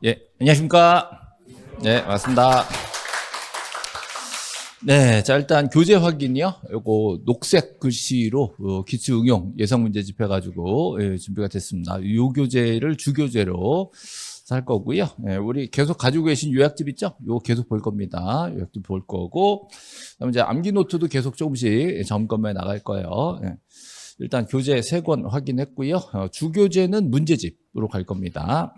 예, 안녕하십니까. 네, 반갑습니다. 네, 자, 일단 교재 확인이요. 요거 녹색 글씨로 기출 응용 예상 문제 집해가지고 준비가 됐습니다. 요 교재를 주교재로 할 거고요. 우리 계속 가지고 계신 요약집 있죠? 요 계속 볼 겁니다. 요약집 볼 거고, 그다음에 이제 암기 노트도 계속 조금씩 점검해 나갈 거예요. 일단 교재 3권 확인했고요. 주교재는 문제집으로 갈 겁니다.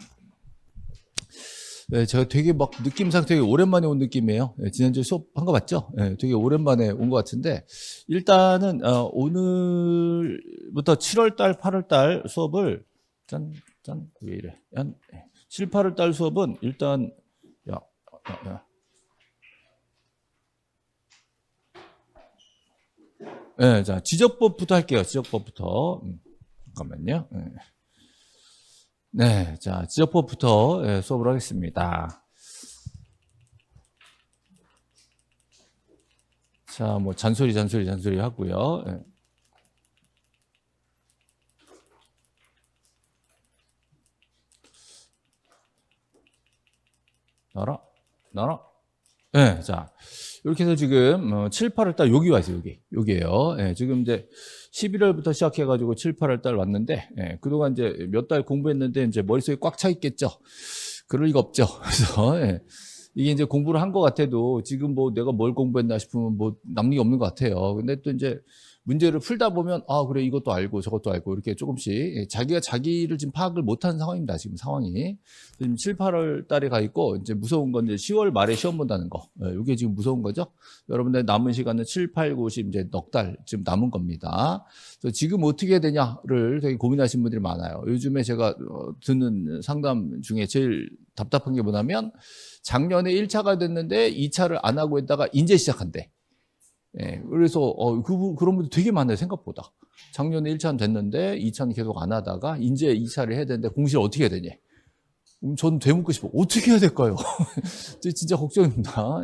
네, 제가 되게 막 느낌상 되게 오랜만에 온 느낌이에요. 지난주에 수업한 거 맞죠? 되게 오랜만에 온 것 같은데, 일단은, 오늘부터 7월달, 8월달 수업을, 왜 이래. 7, 8월달 수업은 일단, 야. 네, 자, 지적법부터 할게요. 지적법부터. 잠깐만요. 네, 자, 지적법부터 수업을 하겠습니다. 자, 뭐, 잔소리 하고요. 나라? 네, 자, 이렇게 해서 지금 7, 8월 달 여기 와 있어요, 여기에요. 지금 이제 11월부터 시작해가지고 7, 8월 달 왔는데, 그동안 이제 몇 달 공부했는데 이제 머릿속에 꽉 차 있겠죠. 그럴 리가 없죠. 그래서, 이게 이제 공부를 한 것 같아도 지금 뭐 내가 뭘 공부했나 싶으면 뭐 남는 게 없는 것 같아요. 근데 또 이제 문제를 풀다 보면 그래, 이것도 알고 저것도 알고 이렇게 조금씩 자기가 자기를 지금 파악을 못하는 상황입니다. 지금 상황이. 지금 7, 8월 달에 가 있고 이제 무서운 건 이제 10월 말에 시험 본다는 거. 이게 지금 무서운 거죠. 여러분들 남은 시간은 7, 8, 9, 10 이제 넉 달 지금 남은 겁니다. 그래서 지금 어떻게 해야 되냐를 되게 고민하시는 분들이 많아요. 요즘에 제가 듣는 상담 중에 제일 답답한 게 뭐냐면 작년에 1차가 됐는데 2차를 안 하고 있다가 이제 시작한대. 그래서 그런 분들 되게 많아요, 생각보다. 작년에 1차는 됐는데 2차는 계속 안 하다가 이제 2차를 해야 되는데 공시를 어떻게 해야 되니? 저는 되묻고 싶어. 어떻게 해야 될까요? 진짜 걱정입니다.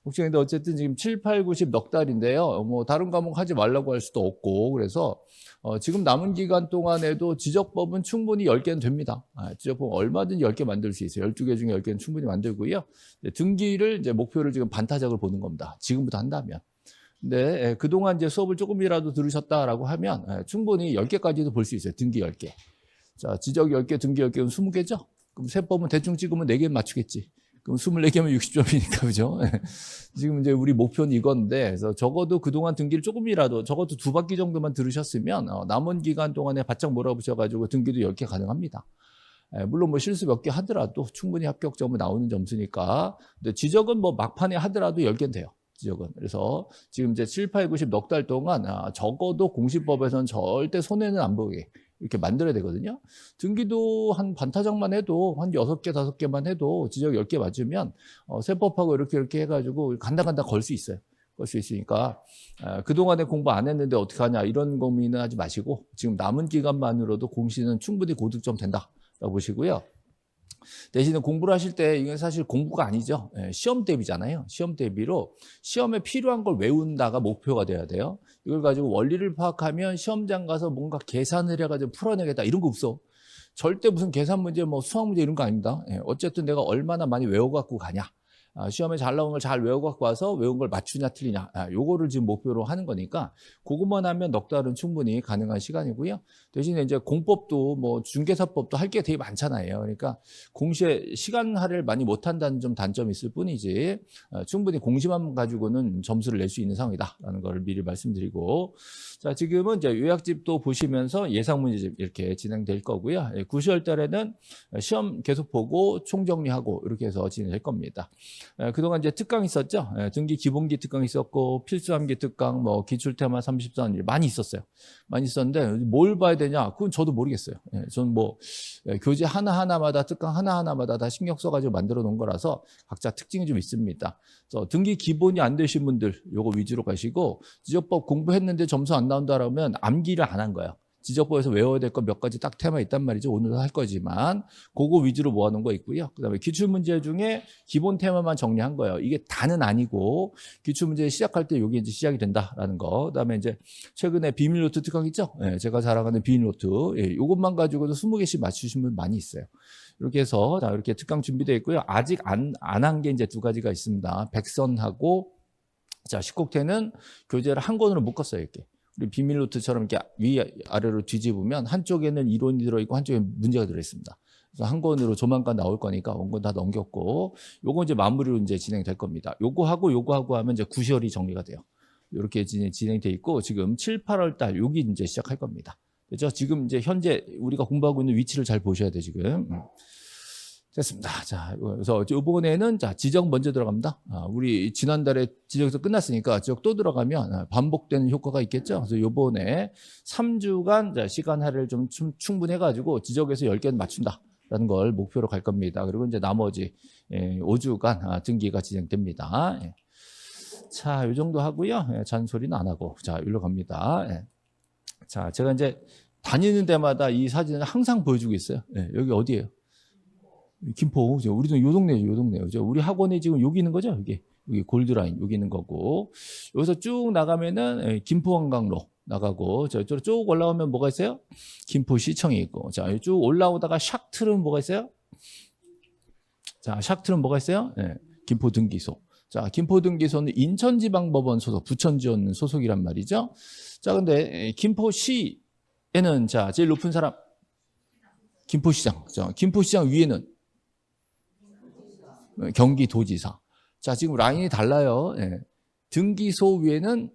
걱정인데 어쨌든 지금 7, 8, 9, 10 넉 달인데요. 뭐 다른 과목 하지 말라고 할 수도 없고 그래서 지금 남은 기간 동안에도 지적법은 충분히 10개는 됩니다. 지적법 얼마든지 10개 만들 수 있어요. 12개 중에 10개는 충분히 만들고요. 등기를 이제 목표를 지금 반타작을 보는 겁니다. 지금부터 한다면. 근데 그동안 이제 수업을 조금이라도 들으셨다라고 하면 충분히 10개까지도 볼 수 있어요. 등기 10개. 자, 지적 10개, 등기 10개는 20개죠? 그럼 세법은 대충 찍으면 4개 맞추겠지. 그럼 24개면 60점이니까, 그죠? 지금 이제 우리 목표는 이건데, 그래서 적어도 그동안 등기를 조금이라도, 적어도 2바퀴 정도만 들으셨으면, 남은 기간 동안에 바짝 몰아보셔가지고 등기도 10개 가능합니다. 물론 뭐 실수 몇 개 하더라도 충분히 합격점은 나오는 점수니까. 근데 지적은 뭐 막판에 하더라도 10개는 돼요. 지적은. 그래서 지금 이제 7, 8, 9, 10 넉 달 동안 적어도 공시법에서는 절대 손해는 안 보게 이렇게 만들어야 되거든요. 등기도 한 반타작만 해도 한 6개, 5개만 해도 지적 10개 맞으면 세법하고 이렇게 해가지고 간다 걸 수 있어요. 걸 수 있으니까 그동안에 공부 안 했는데 어떻게 하냐 이런 고민은 하지 마시고 지금 남은 기간만으로도 공시는 충분히 고득점 된다라고 보시고요. 대신에 공부를 하실 때 이건 사실 공부가 아니죠. 시험 대비잖아요. 시험 대비로 시험에 필요한 걸 외운다가 목표가 돼야 돼요. 이걸 가지고 원리를 파악하면 시험장 가서 뭔가 계산을 해가지고 풀어내겠다 이런 거 없어. 절대 무슨 계산 문제, 뭐 수학 문제 이런 거 아닙니다. 어쨌든 내가 얼마나 많이 외워갖고 가냐. 시험에 잘 나온 걸 잘 외워갖고 와서 외운 걸 맞추냐 틀리냐 요거를 지금 목표로 하는 거니까 그것만 하면 넉 달은 충분히 가능한 시간이고요. 대신에 이제 공법도 뭐 중개사법도 할 게 되게 많잖아요. 그러니까 공시에 시간 할애를 많이 못한다는 좀 단점이 있을 뿐이지 충분히 공시만 가지고는 점수를 낼 수 있는 상황이다라는 걸 미리 말씀드리고 자 지금은 이제 요약집도 보시면서 예상 문제집 이렇게 진행될 거고요. 9월 달에는 시험 계속 보고 총정리하고 이렇게 해서 진행될 겁니다. 그동안 이제 특강 있었죠. 등기 기본기 특강 있었고 필수암기 특강, 뭐 기출테마 34일 많이 있었어요. 많이 있었는데 뭘 봐야 되냐? 그건 저도 모르겠어요. 저는 뭐 교재 하나하나마다 특강 하나하나마다 다 신경 써가지고 만들어 놓은 거라서 각자 특징이 좀 있습니다. 그래서 등기 기본이 안 되신 분들 요거 위주로 가시고 지적법 공부했는데 점수 안 나온다라면 암기를 안 한 거예요. 지적법에서 외워야 될 거 몇 가지 딱 테마 있단 말이죠. 오늘은 할 거지만 그거 위주로 모아놓은 거 있고요. 그다음에 기출문제 중에 기본 테마만 정리한 거예요. 이게 다는 아니고 기출문제 시작할 때 이게 이제 시작이 된다라는 거. 그다음에 이제 최근에 비밀노트 특강 있죠. 제가 자랑하는 비밀노트. 이것만 가지고도 20개씩 맞추신 분 많이 있어요. 이렇게 해서 자, 이렇게 특강 준비되어 있고요. 아직 안 한 게 이제 두 가지가 있습니다. 백선하고 자, 식곡태는 교재를 한 권으로 묶었어요. 이렇게. 우리 비밀 노트처럼 이렇게 위아래로 뒤집으면 한쪽에는 이론이 들어있고 한쪽에 문제가 들어있습니다. 그래서 한 권으로 조만간 나올 거니까 원권 다 넘겼고, 요거 이제 마무리로 이제 진행될 겁니다. 요거 하고 하면 이제 9시월이 정리가 돼요. 이렇게 진행돼 있고, 지금 7, 8월 달 여기 이제 시작할 겁니다. 그렇죠? 지금 이제 현재 우리가 공부하고 있는 위치를 잘 보셔야 돼 지금. 됐습니다. 자, 그래서 이번에는 자, 지적 먼저 들어갑니다. 우리 지난달에 지적에서 끝났으니까 지적 또 들어가면 반복되는 효과가 있겠죠. 그래서 이번에 3주간 자, 시간 할애를 좀 충분해가지고 지적에서 10개는 맞춘다라는 걸 목표로 갈 겁니다. 그리고 이제 나머지 5주간 등기가 진행됩니다. 자, 이 정도 하고요. 잔소리는 안 하고 자, 일로 갑니다. 자, 제가 이제 다니는 데마다 이 사진을 항상 보여주고 있어요. 여기 어디예요? 김포. 우리도 요 동네죠, 요 동네요. 우리 학원에 지금 여기 있는 거죠, 여기 골드라인 여기 있는 거고, 여기서 쭉 나가면은 김포한강로 나가고, 저쪽으로 쭉 올라오면 뭐가 있어요? 김포시청이 있고, 자, 쭉 올라오다가 샥 틀은 뭐가 있어요? 자, 샥 틀은 뭐가 있어요? 김포등기소. 자, 김포등기소는 인천지방법원 소속, 부천지원 소속이란 말이죠. 자, 근데 김포시에는 자, 제일 높은 사람 김포시장. 자, 김포시장 위에는 경기도지사. 자, 지금 라인이 달라요. 등기소 위에는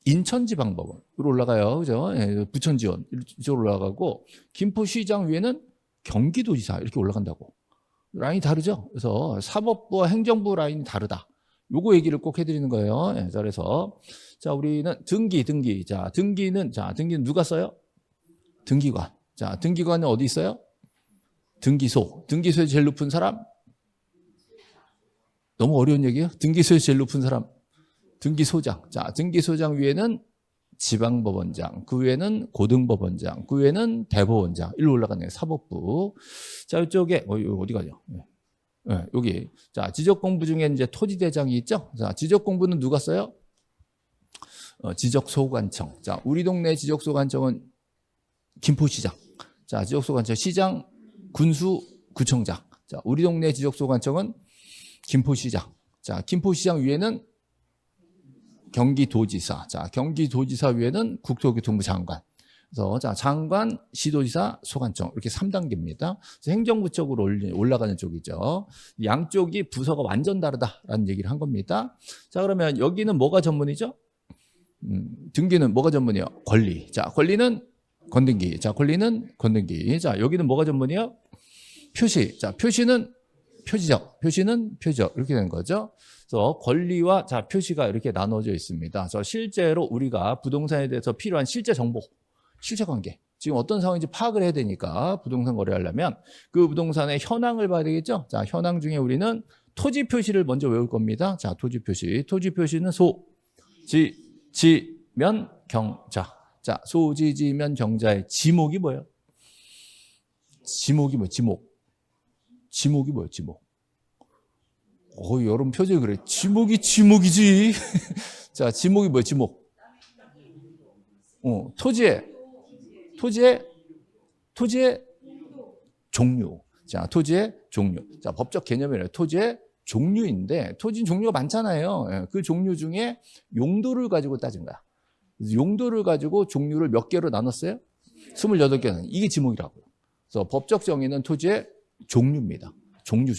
인천지방법원으로 올라가요. 그죠? 부천지원 이쪽으로 올라가고, 김포시장 위에는 경기도지사 이렇게 올라간다고. 라인이 다르죠? 그래서 사법부와 행정부 라인이 다르다. 요거 얘기를 꼭 해드리는 거예요. 자, 그래서 자, 우리는 등기. 자, 등기는 누가 써요? 등기관. 자, 등기관은 어디 있어요? 등기소. 등기소에 제일 높은 사람? 너무 어려운 얘기예요? 등기소에 제일 높은 사람? 등기소장. 자, 등기소장 위에는 지방법원장, 그 위에는 고등법원장, 그 위에는 대법원장. 일로 올라가네요. 사법부. 자, 이쪽에 어디 가죠? 여기. 자, 지적공부 중에 이제 토지대장이 있죠? 자, 지적공부는 누가 써요? 지적소관청. 자, 우리 동네 지적소관청은 김포시장. 자, 지적소관청 시장, 군수, 구청장. 자, 우리 동네 지적소관청은 김포시장. 자, 김포시장 위에는 경기도지사. 자, 경기도지사 위에는 국토교통부 장관. 그래서 자, 장관, 시도지사, 소관청 이렇게 3단계입니다. 행정부 쪽으로 올라가는 쪽이죠. 양쪽이 부서가 완전 다르다라는 얘기를 한 겁니다. 자, 그러면 여기는 뭐가 전문이죠? 등기는 뭐가 전문이에요? 권리. 자, 권리는 건등기. 자, 권리는 건등기. 자, 여기는 뭐가 전문이에요? 표시. 자, 표시는 표지적. 표시는 표지적. 이렇게 되는 거죠. 그래서 권리와 자, 표시가 이렇게 나눠져 있습니다. 그래서 실제로 우리가 부동산에 대해서 필요한 실제 정보, 실제 관계, 지금 어떤 상황인지 파악을 해야 되니까 부동산 거래하려면 그 부동산의 현황을 봐야 되겠죠. 자, 현황 중에 우리는 토지 표시를 먼저 외울 겁니다. 자, 토지 표시. 토지 표시는 소, 지, 면, 경자. 자, 소지지면 경자의 지목이 뭐예요? 지목이 뭐예요? 지목이 뭐예요? 지목. 여러분 표정이 그래. 지목이지. 자, 지목이 뭐예요? 지목. 토지의 종류. 자, 토지의 종류. 자, 법적 개념이래요. 토지의 종류인데, 토지는 종류가 많잖아요. 그 종류 중에 용도를 가지고 따진 거야. 용도를 가지고 종류를 몇 개로 나눴어요? 28개는. 이게 지목이라고요. 그래서 법적 정의는 토지의 종류입니다. 종류.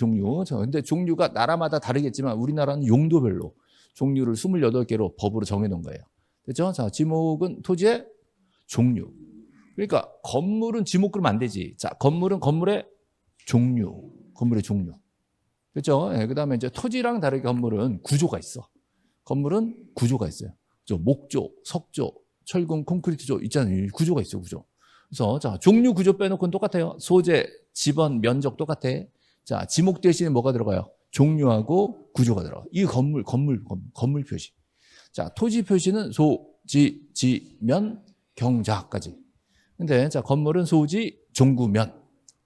근데 종류가 나라마다 다르겠지만 우리나라는 용도별로 종류를 28개로 법으로 정해놓은 거예요. 됐죠? 자, 지목은 토지의 종류. 그러니까 건물은 지목 그러면 안 되지. 자, 건물은 건물의 종류. 그렇죠? 그 다음에 이제 토지랑 다르게 건물은 구조가 있어. 건물은 구조가 있어요. 목조, 석조, 철근, 콘크리트조 있잖아요. 구조가 있어, 구조. 그래서 자, 종류 구조 빼놓고는 똑같아요. 소재, 지번, 면적 똑같아. 자, 지목 대신에 뭐가 들어가요? 종류하고 구조가 들어가. 이 건물 표시. 자, 토지 표시는 소, 지, 면, 경자까지. 근데 자, 건물은 소지, 종구, 면.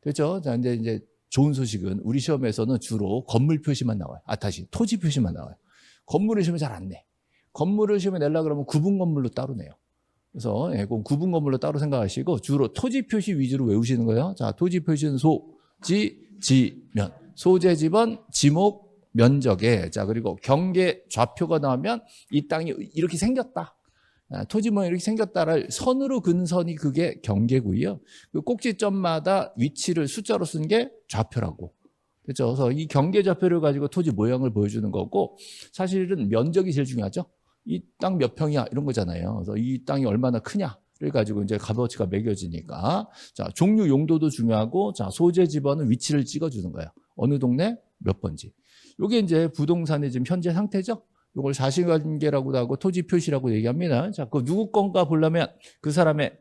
됐죠? 자, 이제 좋은 소식은 우리 시험에서는 주로 건물 표시만 나와요. 다시 토지 표시만 나와요. 건물을 시험에 잘 안 내. 건물을 시험에 내려고 그러면 구분 건물로 따로 내요. 그래서 구분 건물로 따로 생각하시고 주로 토지 표시 위주로 외우시는 거예요. 자, 토지 표시는 소, 지면. 소재 지번 지목 면적에 자 그리고 경계 좌표가 나오면 이 땅이 이렇게 생겼다. 토지 모양 이렇게 생겼다를 선으로 그은 선이 그게 경계고요. 그 꼭지점마다 위치를 숫자로 쓴 게 좌표라고. 그렇죠. 그래서 이 경계 좌표를 가지고 토지 모양을 보여주는 거고 사실은 면적이 제일 중요하죠. 이 땅 몇 평이야 이런 거잖아요. 그래서 이 땅이 얼마나 크냐를 가지고 이제 값어치가 매겨지니까 자 종류 용도도 중요하고 자 소재 지번은 위치를 찍어주는 거예요. 어느 동네 몇 번지. 이게 이제 부동산의 지금 현재 상태죠. 이걸 사실관계라고도 하고 토지 표시라고 얘기합니다. 자, 그 누구 건가 보려면 그 사람의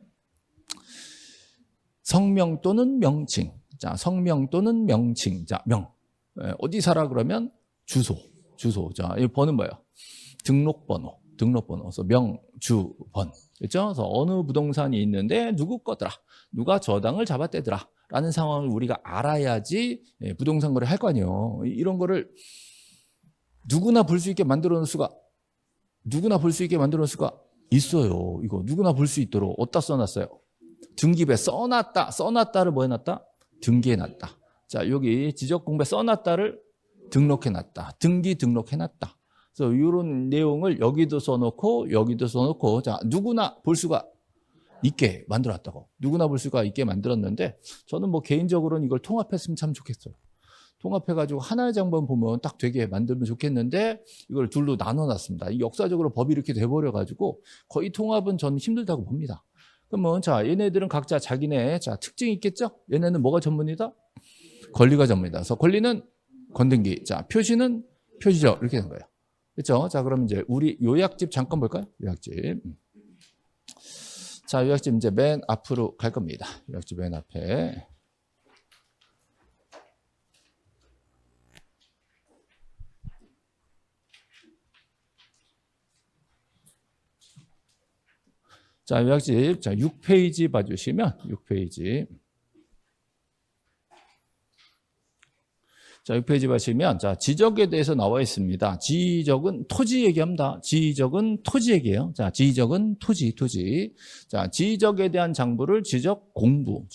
성명 또는 명칭. 자, 성명 또는 명칭. 자, 명. 어디 살아 그러면 주소. 자, 이 번은 뭐예요? 등록번호. 그래서 명, 주, 번. 그렇죠? 그래서 어느 부동산이 있는데 누구 거더라. 누가 저당을 잡아떼더라. 라는 상황을 우리가 알아야지 부동산 거래 할 거 아니에요. 이런 거를 누구나 볼 수 있게 만들어 놓을 수가 있어요. 이거 누구나 볼 수 있도록 어디다 써놨어요? 등기부에 써놨다를 뭐 해놨다? 등기해놨다. 자 여기 지적공부에 써놨다를 등록해놨다. 등기 등록해놨다. 그래서 이런 내용을 여기도 써놓고 자 누구나 볼 수가 있게 만들어놨다고. 누구나 볼 수가 있게 만들었는데 저는 뭐 개인적으로는 이걸 통합했으면 참 좋겠어요. 통합해가지고 하나의 장만 보면 딱 되게 만들면 좋겠는데 이걸 둘로 나눠놨습니다. 역사적으로 법이 이렇게 돼버려가지고 거의 통합은 저는 힘들다고 봅니다. 그러면 자 얘네들은 각자 자기네 자 특징이 있겠죠? 얘네는 뭐가 전문이다? 권리가 전문이다. 그래서 권리는 건등기, 자 표시는 표시적 이렇게 된 거예요. 그렇죠? 자 그럼 이제 우리 요약집 잠깐 볼까요? 요약집. 자 요약집 이제 맨 앞으로 갈 겁니다. 요약집 맨 앞에. 자, 요약집. 자, 6페이지 봐주시면, 6페이지. 자, 6페이지 보시면, 자, 지적에 대해서 나와 있습니다. 지적은 토지 얘기합니다. 지적은 토지 얘기예요. 자, 지적은 토지. 자, 지적에 대한 장부를 지적 공부.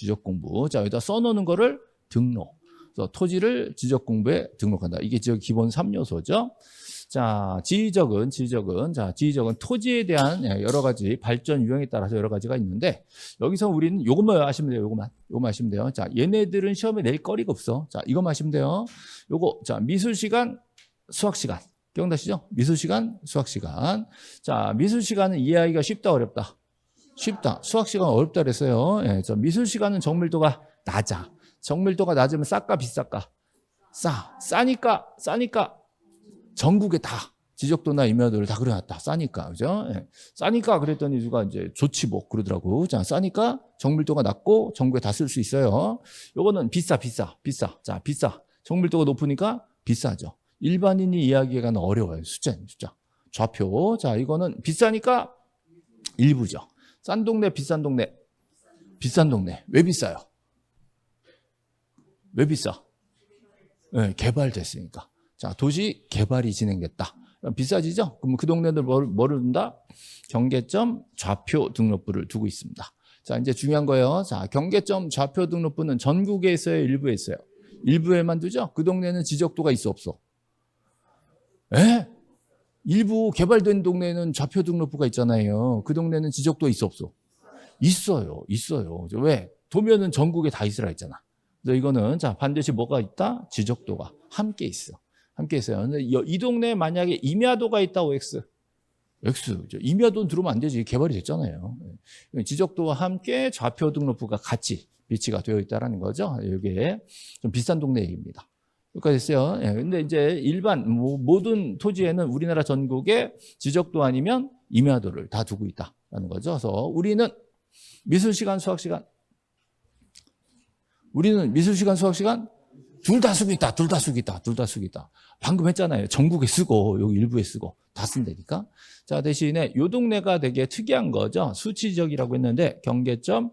자, 여기다 써놓는 거를 등록. 그래서 토지를 지적 공부에 등록한다. 이게 지적 기본 3요소죠. 자, 지적은 토지에 대한 여러 가지 발전 유형에 따라서 여러 가지가 있는데 여기서 우리는 요것만 아시면 돼요. 요것만 아시면 돼요. 자, 얘네들은 시험에 낼 거리가 없어. 자, 이것만 아시면 돼요. 요거 자, 미술 시간, 수학 시간. 기억나시죠? 미술 시간, 수학 시간. 자, 미술 시간은 이해하기가 쉽다, 어렵다? 쉽다. 수학 시간 어렵다 그랬어요. 예, 저 미술 시간은 정밀도가 낮아. 정밀도가 낮으면 쌀까 비쌀까? 싸니까 전국에 다 지적도나 임야도를 다 그려놨다. 싸니까, 그죠? 예. 싸니까 그랬더니 누가 이제 좋지 뭐 그러더라고. 자, 싸니까 정밀도가 낮고 전국에 다 쓸 수 있어요. 요거는 비싸. 자, 비싸. 정밀도가 높으니까 비싸죠. 일반인이 이해하기가 어려워요. 숫자. 좌표. 자, 이거는 비싸니까 일부죠. 싼 동네, 비싼 동네. 왜 비싸요? 왜 비싸? 네, 개발됐으니까. 자, 도시 개발이 진행됐다. 비싸지죠? 그럼 그 동네들 뭐를 둔다? 경계점 좌표 등록부를 두고 있습니다. 자, 이제 중요한 거예요. 자, 경계점 좌표 등록부는 전국에 있어요? 일부에 있어요? 일부에만 두죠? 그 동네는 지적도가 있어, 없어? 에? 일부 개발된 동네에는 좌표 등록부가 있잖아요. 그 동네는 지적도 있어, 없어? 있어요. 왜? 도면은 전국에 다 있으라 했잖아. 그래서 이거는 자, 반드시 뭐가 있다? 지적도가 함께 있어요. 근데 이 동네에 만약에 임야도가 있다, OX. X죠. 임야도는 들어오면 안 되지. 개발이 됐잖아요. 지적도와 함께 좌표 등록부가 같이 비치가 되어 있다는 거죠. 이게 좀 비싼 동네 얘기입니다. 여기까지 됐어요. 근데 이제 일반 모든 토지에는 우리나라 전국에 지적도 아니면 임야도를 다 두고 있다는 거죠. 그래서 우리는 미술 시간, 수학 시간. 둘 다 쓰고 있다. 방금 했잖아요. 전국에 쓰고 여기 일부에 쓰고 다 쓴다니까. 자, 대신에 요 동네가 되게 특이한 거죠. 수치지적이라고 했는데 경계점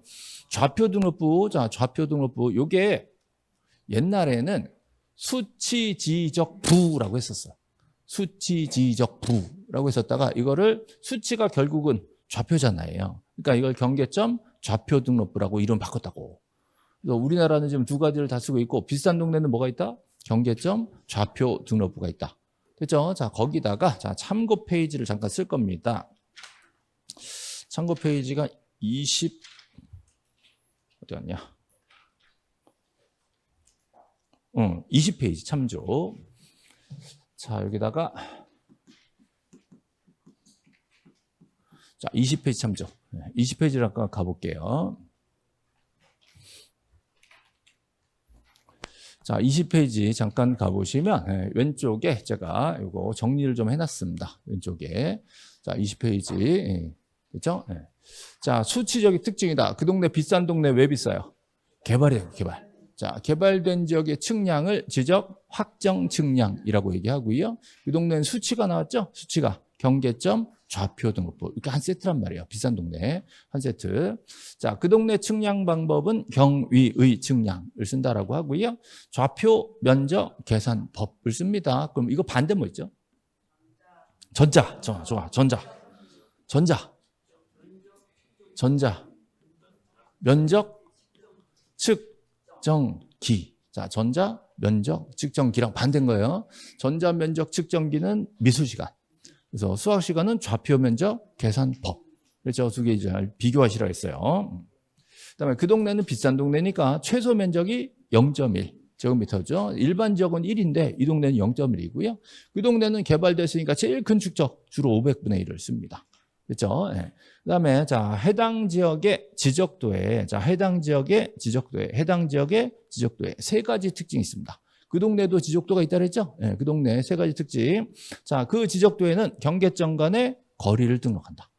좌표 등록부. 자, 좌표 등록부. 요게 옛날에는 수치지적부라고 했었어요. 수치지적부라고 했었다가 이거를 수치가 결국은 좌표잖아요. 그러니까 이걸 경계점 좌표 등록부라고 이름 바꿨다고. 그래서 우리나라는 지금 두 가지를 다 쓰고 있고 비슷한 동네는 뭐가 있다? 경계점 좌표 등록부가 있다. 됐죠? 자, 거기다가 자, 참고 페이지를 잠깐 쓸 겁니다. 참고 페이지가 어디 갔냐? 20페이지 참조. 자, 여기다가 자, 20페이지 참조. 20페이지를 아까 가볼게요. 자, 20페이지 잠깐 가보시면 왼쪽에 제가 이거 정리를 좀 해놨습니다. 왼쪽에. 자, 20페이지. 그렇죠? 자, 수치적인 특징이다. 그 동네 비싼 동네 왜 비싸요? 개발이에요, 개발. 자, 개발된 지역의 측량을 지적 확정 측량이라고 얘기하고요. 이 동네는 수치가 나왔죠? 수치가 경계점 좌표 등록부 이렇게 한 세트란 말이에요. 비싼 동네 한 세트. 자, 그 동네 측량 방법은 경위의 측량을 쓴다라고 하고요. 좌표 면적 계산법을 씁니다. 그럼 이거 반대 뭐 있죠? 전자. 좋아. 전자. 면적 측정기. 자, 전자 면적 측정기랑 반대인 거예요. 전자 면적 측정기는 미술 시간. 그래서 수학 시간은 좌표 면적 계산법. 그래서 두 개 잘 비교하시라 했어요. 그다음에 그 동네는 비싼 동네니까 최소 면적이 0.1 제곱미터죠. 일반 지역은 1인데 이 동네는 0.1이고요. 그 동네는 개발됐으니까 제일 큰 축적 주로 500분의 1을 씁니다. 그렇죠? 네. 그다음에 자, 해당 지역의 지적도에 해당 지역의 지적도에 세 가지 특징이 있습니다. 그 동네도 지적도가 있다 그랬죠? 네, 그 동네 세 가지 특징. 자, 그 지적도에는 경계점 간의 거리를 등록한다.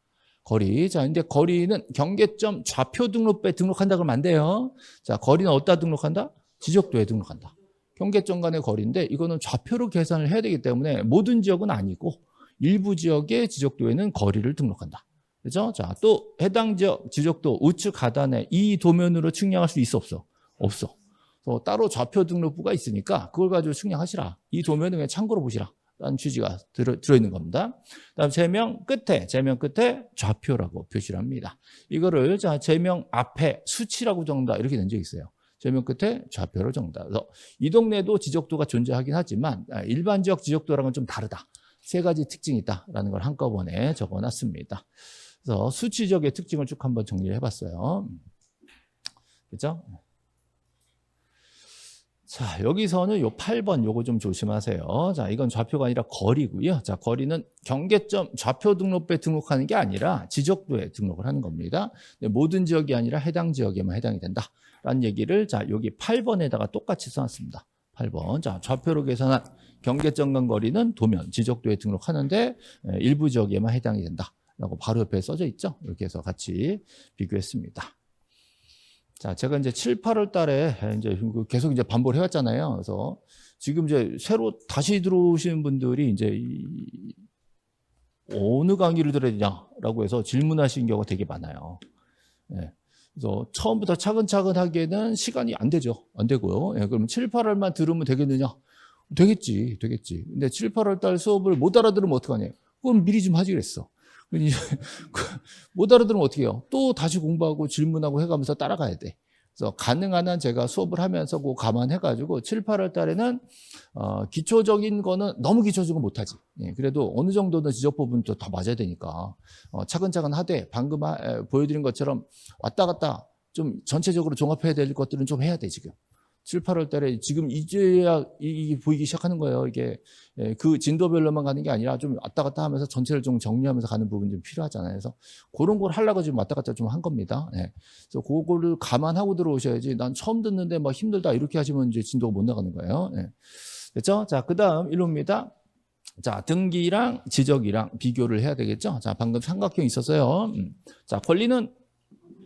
거리. 자, 근데 거리는 경계점 좌표 등록부에 등록한다 그러면 안 돼요. 자, 거리는 어디다 등록한다? 지적도에 등록한다. 경계점 간의 거리인데 이거는 좌표로 계산을 해야 되기 때문에 모든 지역은 아니고 일부 지역의 지적도에는 거리를 등록한다. 그렇죠? 자, 또 해당 지역 지적도 우측 하단에 이 도면으로 측량할 수 있어 없어? 없어. 따로 좌표 등록부가 있으니까 그걸 가지고 측량하시라. 이 도면은 그냥 참고로 보시라. 라는 취지가 들어있는 겁니다. 그다음 제명 끝에 좌표라고 표시를 합니다. 이거를 자, 제명 앞에 수치라고 적는다. 이렇게 된 적이 있어요. 제명 끝에 좌표로 적는다. 그래서 이 동네도 지적도가 존재하긴 하지만 일반 지역 지적도랑은 좀 다르다. 세 가지 특징이 있다라는 걸 한꺼번에 적어놨습니다. 그래서 수치적의 특징을 쭉 한번 정리를 해봤어요. 그렇죠? 자, 여기서는 요 8번 요거 좀 조심하세요. 자, 이건 좌표가 아니라 거리고요. 자, 거리는 경계점 좌표 등록부에 등록하는 게 아니라 지적도에 등록을 하는 겁니다. 모든 지역이 아니라 해당 지역에만 해당이 된다라는 얘기를 자, 여기 8번에다가 똑같이 써놨습니다. 8번. 자, 좌표로 계산한 경계점 간 거리는 도면 지적도에 등록하는데 일부 지역에만 해당이 된다라고 바로 옆에 써져 있죠. 이렇게 해서 같이 비교했습니다. 자, 제가 이제 7, 8월 달에 이제 계속 이제 반복을 해왔잖아요. 그래서 지금 이제 새로 다시 들어오시는 분들이 이제 어느 강의를 들어야 되냐라고 해서 질문하시는 경우가 되게 많아요. 네. 그래서 처음부터 차근차근 하기에는 시간이 안 되죠. 안 되고요. 네. 그럼 7, 8월만 들으면 되겠느냐? 되겠지. 근데 7, 8월 달 수업을 못 알아들으면 어떡하냐? 그럼 미리 좀 하지 그랬어. 못 알아들으면 어떻게 해요? 또 다시 공부하고 질문하고 해가면서 따라가야 돼. 그래서 가능한 한 제가 수업을 하면서 그거 감안해가지고 7, 8월 달에는 기초적인 거는 너무 기초적인 건 못하지. 예, 그래도 어느 정도는 지적 부분도 더 맞아야 되니까 차근차근 하되 방금 보여드린 것처럼 왔다 갔다 좀 전체적으로 종합해야 될 것들은 좀 해야 돼 지금. 7, 8월 달에 지금 이제야 이게 보이기 시작하는 거예요. 이게 그 진도별로만 가는 게 아니라 좀 왔다 갔다 하면서 전체를 좀 정리하면서 가는 부분이 좀 필요하잖아요. 그래서 그런 걸 하려고 지금 왔다 갔다 좀 한 겁니다. 네. 그래서 그거를 감안하고 들어오셔야지 난 처음 듣는데 막 힘들다 이렇게 하시면 이제 진도가 못 나가는 거예요. 네. 됐죠? 자, 그 다음 1호입니다. 자, 등기랑 지적이랑 비교를 해야 되겠죠? 자, 방금 삼각형 있었어요. 자, 권리는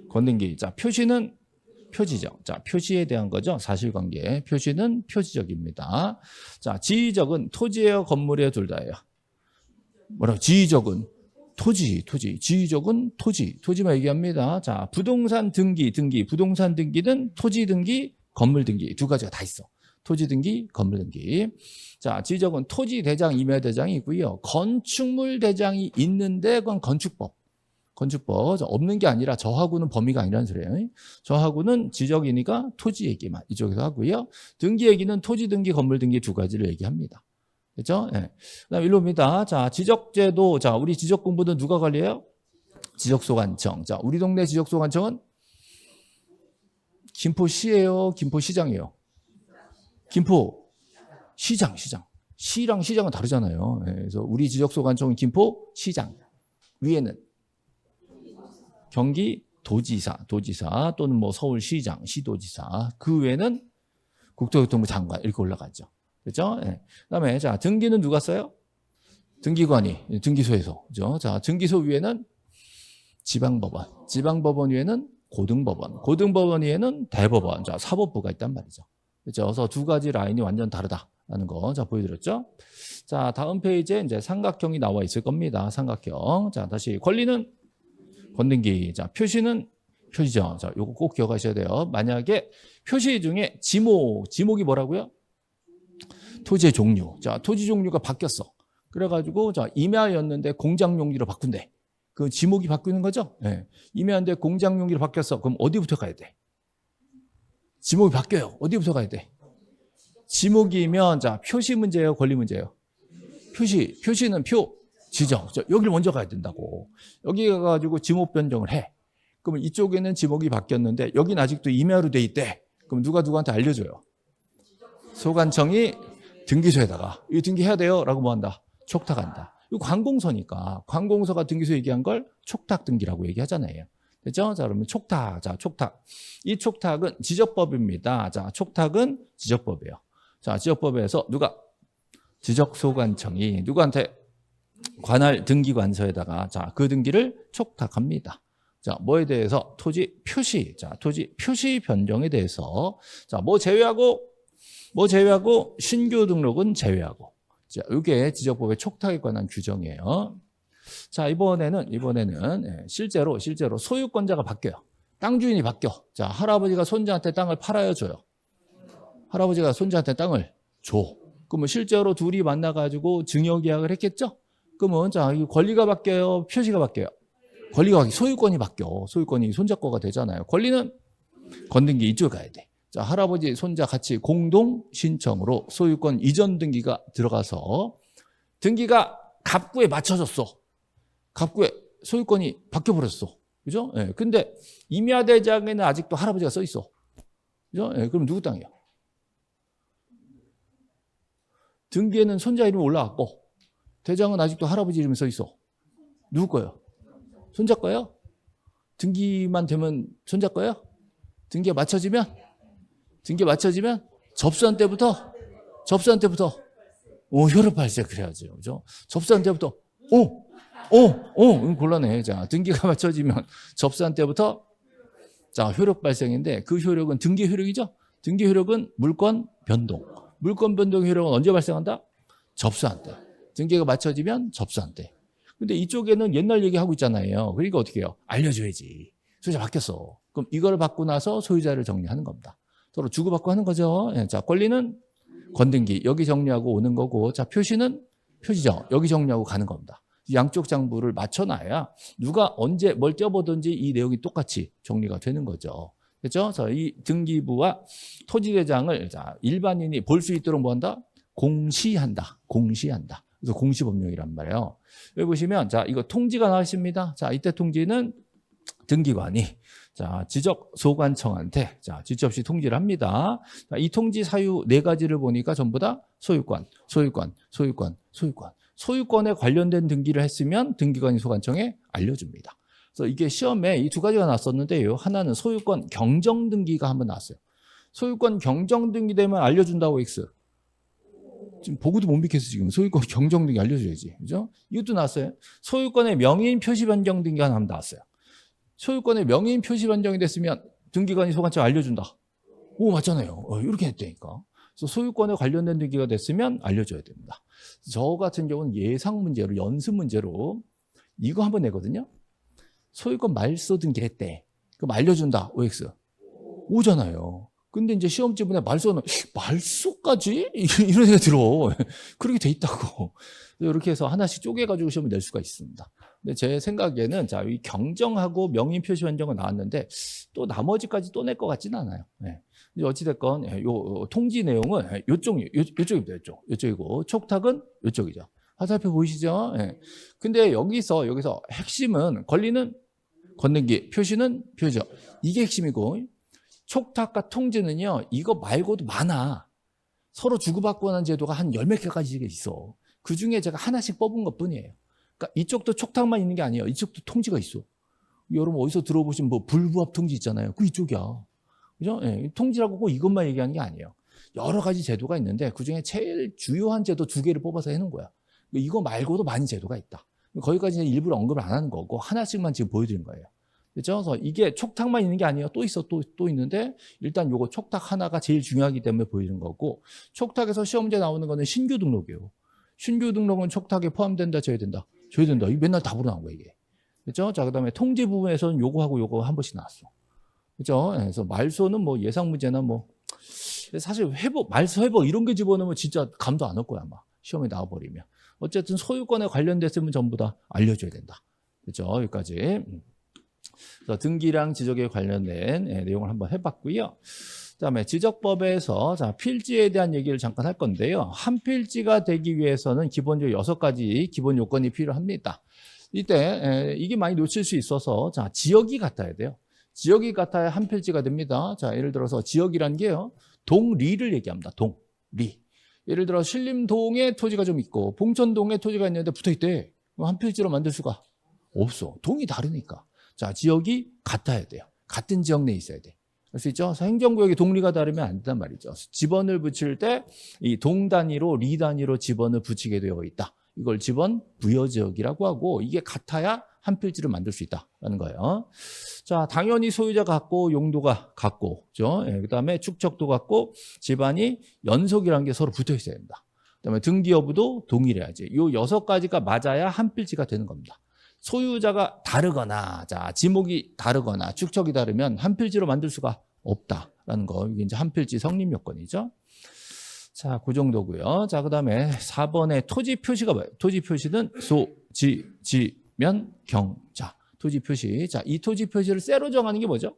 권등기. 자, 표시는 표지적. 자, 표시에 대한 거죠. 사실관계. 표시는 표지적입니다. 자, 지적은 토지예요, 건물이에요, 둘 다예요. 뭐라고? 지적은 토지. 지적은 토지만 얘기합니다. 자, 부동산 등기. 부동산 등기는 토지 등기, 건물 등기 두 가지가 다 있어. 토지 등기, 건물 등기. 자, 지적은 토지 대장, 임야 대장이 있고요. 건축물 대장이 있는데 그건 건축법. 건축법. 없는 게 아니라 저하고는 범위가 아니라는 소리예요. 저하고는 지적이니까 토지 얘기만 이쪽에서 하고요. 등기 얘기는 토지 등기, 건물 등기 두 가지를 얘기합니다. 그렇죠? 예. 그다음 일로 옵니다. 자, 지적제도. 자, 우리 지적 공부는 누가 관리해요? 지적소관청. 자, 우리 동네 지적소관청은 김포시예요, 김포시장이에요? 김포시장. 시랑 시장은 다르잖아요. 예. 그래서 우리 지적소관청은 김포시장. 위에는 경기도지사 또는 뭐 서울시장, 시도지사. 그 외에는 국토교통부 장관 이렇게 올라가죠. 그렇죠? 예. 그다음에 자, 등기는 누가 써요? 등기관이 등기소에서. 그죠? 자, 등기소 위에는 지방법원 위에는 고등법원 위에는 대법원. 자, 사법부가 있단 말이죠. 그렇죠? 그래서 두 가지 라인이 완전 다르다라는 거 자, 보여드렸죠? 자, 다음 페이지에 이제 삼각형이 나와 있을 겁니다. 삼각형. 자, 다시 권리는 권등기. 자, 표시는 표시죠. 자, 요거 꼭 기억하셔야 돼요. 만약에 표시 중에 지목이 뭐라고요? 토지의 종류. 자, 토지 종류가 바뀌었어. 그래가지고 자, 임야였는데 공장용지로 바꾼대. 그 지목이 바뀌는 거죠? 네. 임야인데 공장용지로 바뀌었어. 그럼 어디부터 가야 돼? 지목이 바뀌어요. 어디부터 가야 돼? 지목이면 자, 표시 문제예요, 권리 문제예요? 표시는 지정. 여기를 먼저 가야 된다고. 여기 가가지고 지목 변경을 해. 그러면 이쪽에는 지목이 바뀌었는데 여기는 아직도 임야로 돼 있대. 그럼 누구한테 알려줘요? 소관청이 등기소에다가 이거 등기해야 돼요 라고 뭐 한다? 촉탁한다. 이거 관공서니까 관공서가 등기소 얘기한 걸 촉탁 등기라고 얘기하잖아요. 됐죠? 자, 그러면 촉탁. 자, 촉탁. 이 촉탁은 지적법입니다. 자, 촉탁은 지적법이에요. 자, 지적법에서 지적소관청이 누구한테 관할 등기관서에다가 자, 그 등기를 촉탁합니다. 자, 뭐에 대해서? 토지 표시. 자, 토지 표시 변경에 대해서 자, 뭐 제외하고 신규 등록은 제외하고. 자, 이게 지적법의 촉탁에 관한 규정이에요. 자, 이번에는 실제로 소유권자가 바뀌어요. 땅 주인이 바뀌어. 자, 할아버지가 손자한테 땅을 팔아요, 줘요? 할아버지가 손자한테 땅을 줘. 그러면 실제로 둘이 만나가지고 증여계약을 했겠죠? 그러면 자, 이 권리가 바뀌어요, 표시가 바뀌어요? 권리가 바뀌어요. 소유권이 바뀌어. 소유권이 손자 거가 되잖아요. 권리는 건등기 이쪽에 가야 돼. 자, 할아버지, 손자 같이 공동 신청으로 소유권 이전 등기가 들어가서 등기가 갑구에 맞춰졌어. 갑구에 소유권이 바뀌어버렸어. 그죠? 예. 근데 임야대장에는 아직도 할아버지가 써 있어. 그죠? 예. 그럼 누구 땅이야? 등기에는 손자 이름이 올라왔고, 대장은 아직도 할아버지 이름이 써 있어. 누구 거예요? 손자 거예요? 등기만 되면 손자 거예요? 등기가 맞춰지면 접수한 때부터 효력 발생 그래야죠. 그죠? 접수한 때부터 곤란해. 자, 등기가 맞춰지면 접수한 때부터 자, 효력 발생인데 그 효력은 등기 효력이죠. 등기 효력은 물권 변동 효력은 언제 발생한다? 접수한 때. 등기가 맞춰지면 접수한 때. 근데 이쪽에는 옛날 얘기하고 있잖아요. 그러니까 어떻게 해요? 알려줘야지. 소유자 바뀌었어. 그럼 이걸 받고 나서 소유자를 정리하는 겁니다. 서로 주고받고 하는 거죠. 자, 권리는 권등기. 여기 정리하고 오는 거고, 자, 표시는 표시죠. 여기 정리하고 가는 겁니다. 양쪽 장부를 맞춰놔야 누가 언제 뭘 떼어보든지 이 내용이 똑같이 정리가 되는 거죠. 그렇죠? 그래서 이 등기부와 토지대장을 자, 일반인이 볼 수 있도록 뭐 한다? 공시한다. 그래서 공시법령이란 말이에요. 여기 보시면 자, 이거 통지가 나와 있습니다. 자, 이때 통지는 등기관이 자, 지적소관청한테 자, 지체 없이 통지를 합니다. 자, 이 통지 사유 네 가지를 보니까 전부 다 소유권에 관련된 등기를 했으면 등기관이 소관청에 알려줍니다. 그래서 이게 시험에 이 두 가지가 나왔었는데요. 하나는 소유권 경정 등기가 한번 나왔어요. 소유권 경정 등기 되면 알려준다고 X. 지금 보고도 못 믿겠어 지금. 소유권 경정 등기 알려줘야지. 그죠? 이것도 나왔어요. 소유권의 명의인 표시 변경 등기가 하나 나왔어요. 소유권의 명의인 표시 변경이 됐으면 등기관이 소관청 알려준다. 오, 맞잖아요. 이렇게 했다니까. 그래서 소유권에 관련된 등기가 됐으면 알려줘야 됩니다. 저 같은 경우는 예상 문제로, 연습 문제로 이거 한번 내거든요. 소유권 말소 등기를 했대. 그럼 알려준다. OX. 오잖아요. 근데 이제 시험 지문에 말소까지? 이런 생각이 들어. 그렇게 돼 있다고. 이렇게 해서 하나씩 쪼개가지고 시험을 낼 수가 있습니다. 근데 제 생각에는 자, 이 경정하고 명인 표시 변경은 나왔는데 또 나머지까지 또 낼 것 같지는 않아요. 네. 어찌됐건 요 통지 내용은 요쪽입니다. 요쪽이고 촉탁은 요쪽이죠. 화살표 보이시죠? 네. 근데 여기서 핵심은 권리는 건너기, 표시는 표시죠. 이게 핵심이고 촉탁과 통지는요, 이거 말고도 많아. 서로 주고받고 하는 제도가 한 10몇 개까지 있어. 그 중에 제가 하나씩 뽑은 것 뿐이에요. 그러니까 이쪽도 촉탁만 있는 게 아니에요. 이쪽도 통지가 있어. 여러분 어디서 들어보신 뭐 불부합 통지 있잖아요. 그 이쪽이야. 그죠? 예, 통지라고 꼭 이것만 얘기하는 게 아니에요. 여러 가지 제도가 있는데 그 중에 제일 주요한 제도 2개를 뽑아서 해놓은 거야. 이거 말고도 많은 제도가 있다. 거기까지 일부러 언급을 안 하는 거고 하나씩만 지금 보여드린 거예요. 그렇죠? 그래서 이게 촉탁만 있는 게 아니에요. 또 있어, 또 있는데 일단 요거 촉탁 하나가 제일 중요하기 때문에 보이는 거고 촉탁에서 시험 문제 나오는 거는 신규 등록이에요. 신규 등록은 촉탁에 포함된다, 제외된다? 제외된다. 이게 맨날 답으로 나온 거예요, 이게. 그렇죠? 자, 그다음에 통지 부분에서는 요거하고 요거 한 번씩 나왔어. 그렇죠? 그래서 말소는 뭐 예상 문제나 뭐 사실 말소 회복 이런 게 집어넣으면 진짜 감도 안 올 거야, 아마. 시험에 나와버리면. 어쨌든 소유권에 관련됐으면 전부 다 알려줘야 된다. 그렇죠? 여기까지. 그래서 등기량 지적에 관련된 내용을 한번 해봤고요. 그다음에 지적법에서 자, 필지에 대한 얘기를 잠깐 할 건데요. 한 필지가 되기 위해서는 기본적으로 6가지 기본 요건이 필요합니다. 이때 이게 많이 놓칠 수 있어서 자, 지역이 같아야 돼요. 지역이 같아야 한 필지가 됩니다. 자, 예를 들어서 지역이란 게요. 동리를 얘기합니다. 동리. 예를 들어 신림동에 토지가 좀 있고 봉천동에 토지가 있는데 붙어있대. 그럼 한 필지로 만들 수가 없어. 동이 다르니까. 자, 지역이 같아야 돼요. 같은 지역 내에 있어야 돼. 알 수 있죠? 행정구역이 동리가 다르면 안 된단 말이죠. 지번을 붙일 때 이 동 단위로 리 단위로 지번을 붙이게 되어 있다. 이걸 지번 부여지역이라고 하고 이게 같아야 한 필지를 만들 수 있다라는 거예요. 자, 당연히 소유자 같고 용도가 같고, 그죠? 그다음에 축척도 같고 집안이 연속이라는 게 서로 붙어 있어야 된다. 그다음에 등기 여부도 동일해야지. 요 6가지가 맞아야 한 필지가 되는 겁니다. 소유자가 다르거나, 자, 지목이 다르거나 축척이 다르면 한 필지로 만들 수가 없다라는 거. 이게 이제 한 필지 성립 요건이죠. 자, 그 정도고요. 자, 그다음에 4번에 토지 표시가 뭐예요? 토지 표시는 소, 지, 면, 경. 자, 토지 표시. 자, 이 토지 표시를 쇠로 정하는 게 뭐죠?